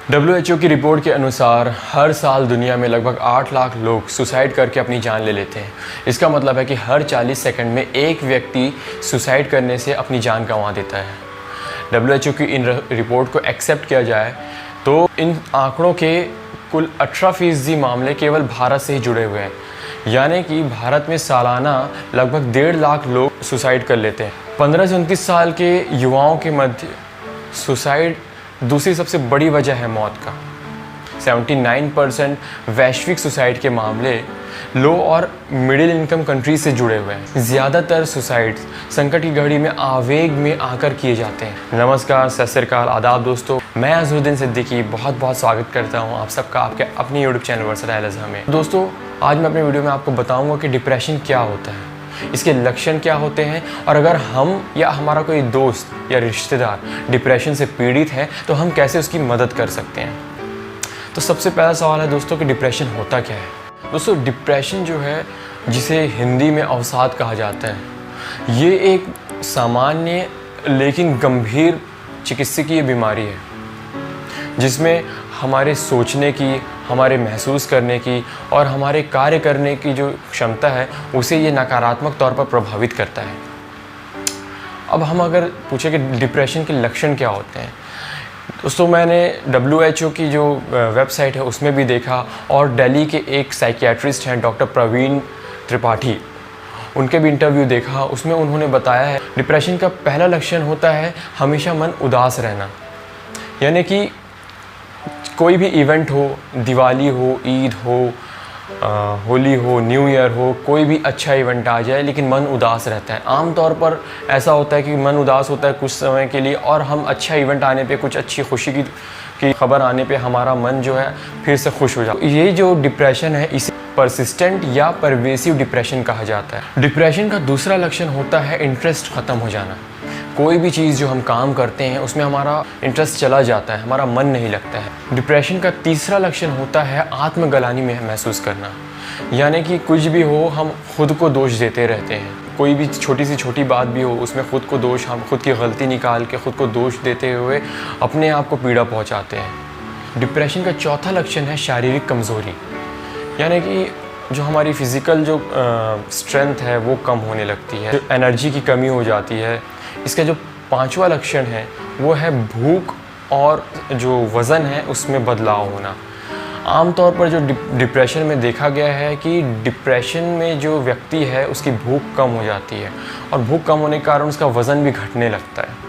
WHO की report के अनुसार हर साल दुनिया में लगभग 8 लाख लोग सुसाइड करके अपनी जान ले लेते हैं। इसका मतलब है कि हर 40 सेकंड में एक व्यक्ति सुसाइड करने से अपनी जान गंवा देता है। WHO की इन रिपोर्ट को एक्सेप्ट किया जाए तो इन आंकड़ों के कुल 18% मामले केवल भारत से ही जुड़े हुए हैं, यानी कि भारत में सालाना लगभग 1.5 लाख लोग सुसाइड कर लेते हैं। 15 से 29 साल के युवाओं के मध्य सुसाइड दूसरी सबसे बड़ी वजह है मौत का। 79% वैश्विक सुसाइड के मामले लो और मिडिल इनकम कंट्रीज से जुड़े हुए हैं। ज़्यादातर सुसाइड संकट की घड़ी में आवेग में आकर किए जाते हैं। नमस्कार, सत श्री अकाल, आदाब दोस्तों, मैं अज़रुद्दीन सिद्दीकी बहुत बहुत स्वागत करता हूं आप सबका आपके अपनी यूट्यूब चैनल वर्सटाइल अज़हर में। दोस्तों, आज मैं अपने वीडियो में आपको बताऊंगा कि डिप्रेशन क्या होता है, इसके लक्षण क्या होते हैं, और अगर हम या हमारा कोई दोस्त या रिश्तेदार डिप्रेशन से पीड़ित है तो हम कैसे उसकी मदद कर सकते हैं। तो सबसे पहला सवाल है दोस्तों कि डिप्रेशन होता क्या है। दोस्तों, डिप्रेशन जो है, जिसे हिंदी में अवसाद कहा जाता है, ये एक सामान्य लेकिन गंभीर चिकित्सकीय बीमारी है जिसमें हमारे सोचने की, हमारे महसूस करने की और हमारे कार्य करने की जो क्षमता है उसे ये नकारात्मक तौर पर प्रभावित करता है। अब हम अगर पूछें कि डिप्रेशन के लक्षण क्या होते हैं, दोस्तों मैंने WHO की जो वेबसाइट है उसमें भी देखा और दिल्ली के एक साइकियाट्रिस्ट हैं डॉक्टर प्रवीण त्रिपाठी, उनके भी इंटरव्यू देखा। उसमें उन्होंने बताया है डिप्रेशन का पहला लक्षण होता है हमेशा मन उदास रहना, यानी कि कोई भी इवेंट हो, दिवाली हो, ईद हो, होली हो, न्यू ईयर हो, कोई भी अच्छा इवेंट आ जाए लेकिन मन उदास रहता है। आमतौर पर ऐसा होता है कि मन उदास होता है कुछ समय के लिए और हम अच्छा इवेंट आने पे, कुछ अच्छी खुशी की खबर आने पे हमारा मन जो है फिर से खुश हो जाता है। ये जो डिप्रेशन है इसे परसिस्टेंट या परवेसिव डिप्रेशन कहा जाता है। डिप्रेशन का दूसरा लक्षण होता है इंटरेस्ट ख़त्म हो जाना। कोई भी चीज़ जो हम काम करते हैं उसमें हमारा इंटरेस्ट चला जाता है, हमारा मन नहीं लगता है। डिप्रेशन का तीसरा लक्षण होता है आत्मग्लानि में महसूस करना, यानी कि कुछ भी हो हम खुद को दोष देते रहते हैं। कोई भी छोटी से छोटी बात भी हो उसमें खुद को दोष, हम खुद की गलती निकाल के खुद को दोष देते हुए अपने आप को पीड़ा पहुंचाते हैं। डिप्रेशन का चौथा लक्षण है शारीरिक कमज़ोरी, यानी कि जो हमारी फिज़िकल जो स्ट्रेंथ है वो कम होने लगती है, एनर्जी की कमी हो जाती है। इसका जो पांचवा लक्षण है वो है भूख और जो वज़न है उसमें बदलाव होना। आमतौर पर जो डिप्रेशन में देखा गया है कि डिप्रेशन में जो व्यक्ति है उसकी भूख कम हो जाती है और भूख कम होने के कारण उसका वज़न भी घटने लगता है।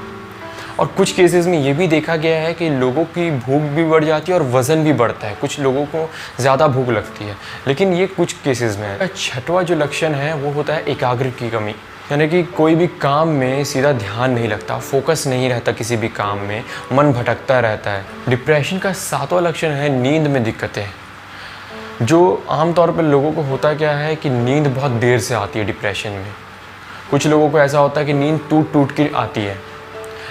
और कुछ केसेस में ये भी देखा गया है कि लोगों की भूख भी बढ़ जाती है और वज़न भी बढ़ता है। कुछ लोगों को ज़्यादा भूख लगती है, लेकिन ये कुछ केसेस में है। छठवां जो लक्षण है वो होता है एकाग्र की कमी, यानी कि कोई भी काम में सीधा ध्यान नहीं लगता, फोकस नहीं रहता किसी भी काम में, मन भटकता रहता है। डिप्रेशन का सातवां लक्षण है नींद में दिक्कतें, जो आमतौर पर लोगों को होता क्या है कि नींद बहुत देर से आती है डिप्रेशन में। कुछ लोगों को ऐसा होता है कि नींद टूट टूट के आती है,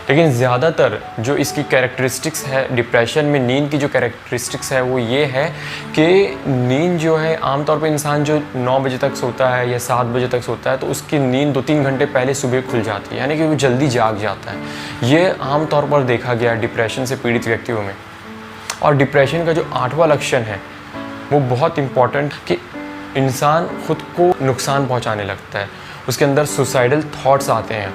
लेकिन ज़्यादातर जो इसकी कैरेक्टरिस्टिक्स है डिप्रेशन में, नींद की जो कैरेक्टरिस्टिक्स है वो ये है कि नींद जो है आमतौर पे इंसान जो 9 बजे तक सोता है या 7 बजे तक सोता है तो उसकी नींद 2-3 घंटे पहले सुबह खुल जाती है, यानी कि वो जल्दी जाग जाता है। ये आमतौर पर देखा गया है डिप्रेशन से पीड़ित व्यक्तियों में। और डिप्रेशन का जो 8वां लक्षण है वो बहुत इम्पॉर्टेंट कि इंसान खुद को नुकसान पहुँचाने लगता है, उसके अंदर सुसाइडल थाट्स आते हैं।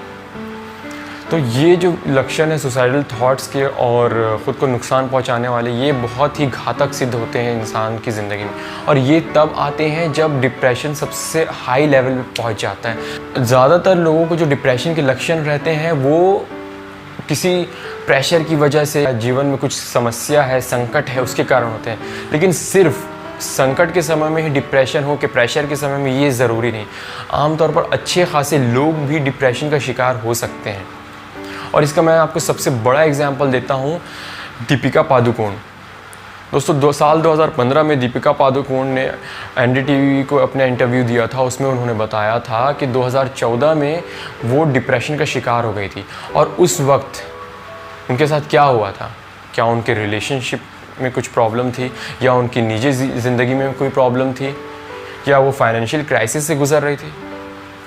तो ये जो लक्षण है सुसाइडल थॉट्स के और ख़ुद को नुकसान पहुंचाने वाले, ये बहुत ही घातक सिद्ध होते हैं इंसान की ज़िंदगी में, और ये तब आते हैं जब डिप्रेशन सबसे हाई लेवल पे पहुंच जाता है। ज़्यादातर लोगों को जो डिप्रेशन के लक्षण रहते हैं वो किसी प्रेशर की वजह से, जीवन में कुछ समस्या है, संकट है, उसके कारण होते हैं। लेकिन सिर्फ संकट के समय में ही डिप्रेशन हो कि प्रेशर के समय में, ये ज़रूरी नहीं। आमतौर पर अच्छे खासे लोग भी डिप्रेशन का शिकार हो सकते हैं, और इसका मैं आपको सबसे बड़ा एग्जांपल देता हूँ, दीपिका पादुकोण। दोस्तों, साल 2015 में दीपिका पादुकोण ने NDTV को अपना इंटरव्यू दिया था। उसमें उन्होंने बताया था कि 2014 में वो डिप्रेशन का शिकार हो गई थी, और उस वक्त उनके साथ क्या हुआ था, क्या उनके रिलेशनशिप में कुछ प्रॉब्लम थी, या उनकी निजी ज़िंदगी में कोई प्रॉब्लम थी, या वो फाइनेंशियल क्राइसिस से गुजर रही थी?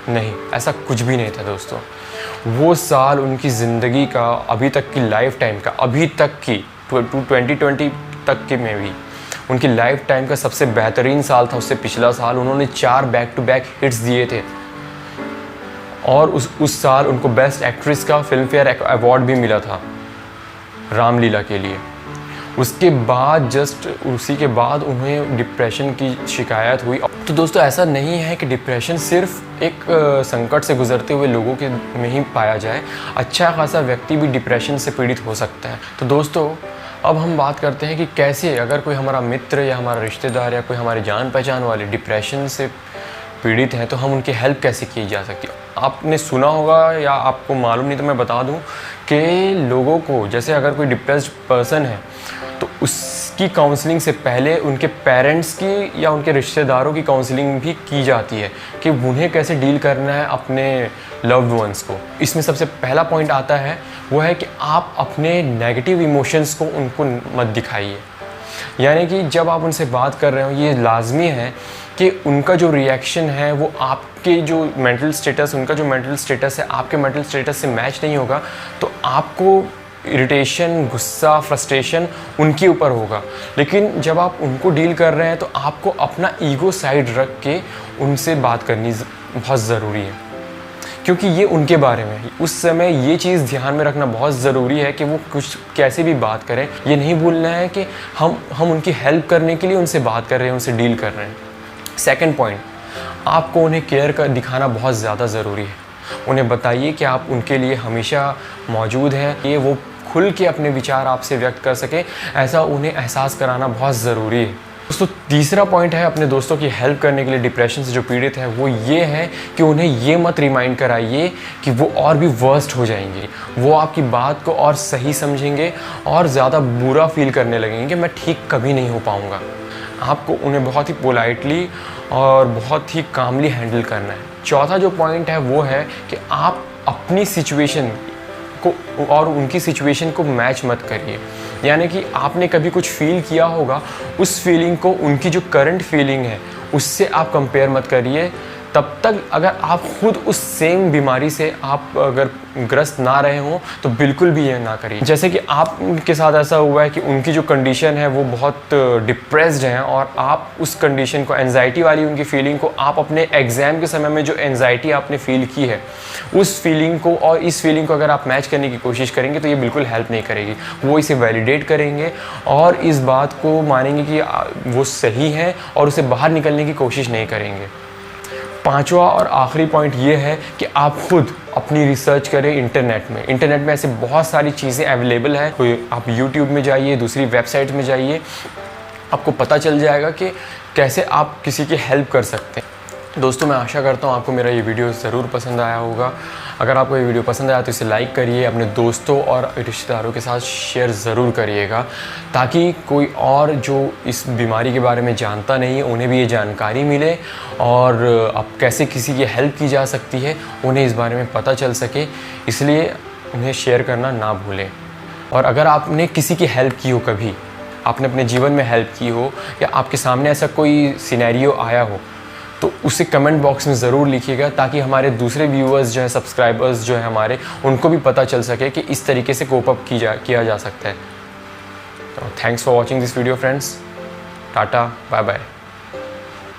नहीं, ऐसा कुछ भी नहीं था दोस्तों। वो साल उनकी ज़िंदगी का, अभी तक की लाइफ टाइम का, अभी तक की 2020 तक के में भी उनकी लाइफ टाइम का सबसे बेहतरीन साल था। उससे पिछला साल उन्होंने 4 बैक टू बैक हिट्स दिए थे और उस साल उनको बेस्ट एक्ट्रेस का फिल्म फेयर अवार्ड भी मिला था रामलीला के लिए। उसके बाद उसी के बाद उन्हें डिप्रेशन की शिकायत हुई। तो दोस्तों ऐसा नहीं है कि डिप्रेशन सिर्फ एक संकट से गुजरते हुए लोगों के में ही पाया जाए, अच्छा खासा व्यक्ति भी डिप्रेशन से पीड़ित हो सकता है। तो दोस्तों अब हम बात करते हैं कि कैसे अगर कोई हमारा मित्र या हमारा रिश्तेदार या कोई हमारे जान पहचान वाले डिप्रेशन से पीड़ित हैं तो हम उनकी हेल्प कैसे की जा सकती है। आपने सुना होगा या आपको मालूम नहीं तो मैं बता दूं कि लोगों को, जैसे अगर कोई डिप्रेस्ड पर्सन है तो उसकी काउंसलिंग से पहले उनके पेरेंट्स की या उनके रिश्तेदारों की काउंसलिंग भी की जाती है कि उन्हें कैसे डील करना है अपने लव्ड वंस को। इसमें सबसे पहला पॉइंट आता है वो है कि आप अपने नेगेटिव इमोशंस को उनको मत दिखाइए। यानी कि जब आप उनसे बात कर रहे हो ये लाजमी है कि उनका जो रिएक्शन है वो आपके जो मेंटल स्टेटस, उनका जो मेंटल स्टेटस है आपके मेंटल स्टेटस से मैच नहीं होगा, तो आपको इरिटेशन, गुस्सा, फ्रस्ट्रेशन उनके ऊपर होगा। लेकिन जब आप उनको डील कर रहे हैं तो आपको अपना ईगो साइड रख के उनसे बात करनी बहुत ज़रूरी है, क्योंकि ये उनके बारे में उस समय ये चीज़ ध्यान में रखना बहुत ज़रूरी है कि वो कुछ कैसे भी बात करें। ये नहीं भूलना है कि हम उनकी हेल्प करने के लिए उनसे बात कर रहे हैं, उनसे डील कर रहे हैं। सेकंड पॉइंट, आपको उन्हें केयर कर दिखाना बहुत ज़्यादा ज़रूरी है। उन्हें बताइए कि आप उनके लिए हमेशा मौजूद हैं, ये वो खुल के अपने विचार आपसे व्यक्त कर सकें, ऐसा उन्हें एहसास कराना बहुत ज़रूरी है। दोस्तों तीसरा पॉइंट है अपने दोस्तों की हेल्प करने के लिए डिप्रेशन से जो पीड़ित है वो ये है कि उन्हें ये मत रिमाइंड कराइए कि वो और भी वर्स्ट हो जाएंगे। वो आपकी बात को और सही समझेंगे और ज़्यादा बुरा फील करने लगेंगे कि मैं ठीक कभी नहीं हो पाऊँगा। आपको उन्हें बहुत ही पोलाइटली और बहुत ही कामली हैंडल करना है। चौथा जो पॉइंट है वो है कि आप अपनी सिचुएशन को और उनकी सिचुएशन को मैच मत करिए। यानी कि आपने कभी कुछ फील किया होगा, उस फीलिंग को उनकी जो करंट फीलिंग है उससे आप कंपेयर मत करिए। तब तक अगर आप खुद उस सेम बीमारी से आप अगर ग्रस्त ना रहे हों तो बिल्कुल भी ये ना करिए। जैसे कि आपके साथ ऐसा हुआ है कि उनकी जो कंडीशन है वो बहुत डिप्रेस्ड हैं और आप उस कंडीशन को, एंजाइटी वाली उनकी फीलिंग को, आप अपने एग्ज़ाम के समय में जो एंजाइटी आपने फील की है उस फीलिंग को और इस फीलिंग को अगर आप मैच करने की कोशिश करेंगे तो ये बिल्कुल हेल्प नहीं करेगी। वो इसे वैलिडेट करेंगे और इस बात को मानेंगे कि वो सही है और उसे बाहर निकलने की कोशिश नहीं करेंगे। पांचवा और आखिरी पॉइंट ये है कि आप खुद अपनी रिसर्च करें इंटरनेट में। इंटरनेट में ऐसे बहुत सारी चीज़ें अवेलेबल है। कोई आप यूट्यूब में जाइए, दूसरी वेबसाइट में जाइए, आपको पता चल जाएगा कि कैसे आप किसी की हेल्प कर सकते हैं। दोस्तों मैं आशा करता हूँ आपको मेरा ये वीडियो ज़रूर पसंद आया होगा। अगर आपको ये वीडियो पसंद आया तो इसे लाइक करिए, अपने दोस्तों और रिश्तेदारों के साथ शेयर ज़रूर करिएगा ताकि कोई और जो इस बीमारी के बारे में जानता नहीं है उन्हें भी ये जानकारी मिले और अब कैसे किसी की हेल्प की जा सकती है उन्हें इस बारे में पता चल सके। इसलिए उन्हें शेयर करना ना भूलें। और अगर आपने किसी की हेल्प की हो, कभी आपने अपने जीवन में हेल्प की हो या आपके सामने ऐसा कोई सिनेरियो आया हो तो उसे कमेंट बॉक्स में ज़रूर लिखिएगा ताकि हमारे दूसरे व्यूअर्स जो हैं, सब्सक्राइबर्स जो हैं हमारे, उनको भी पता चल सके कि इस तरीके से कोप अप किया जा सकता है। तो thanks for watching this video friends. Tata, bye bye.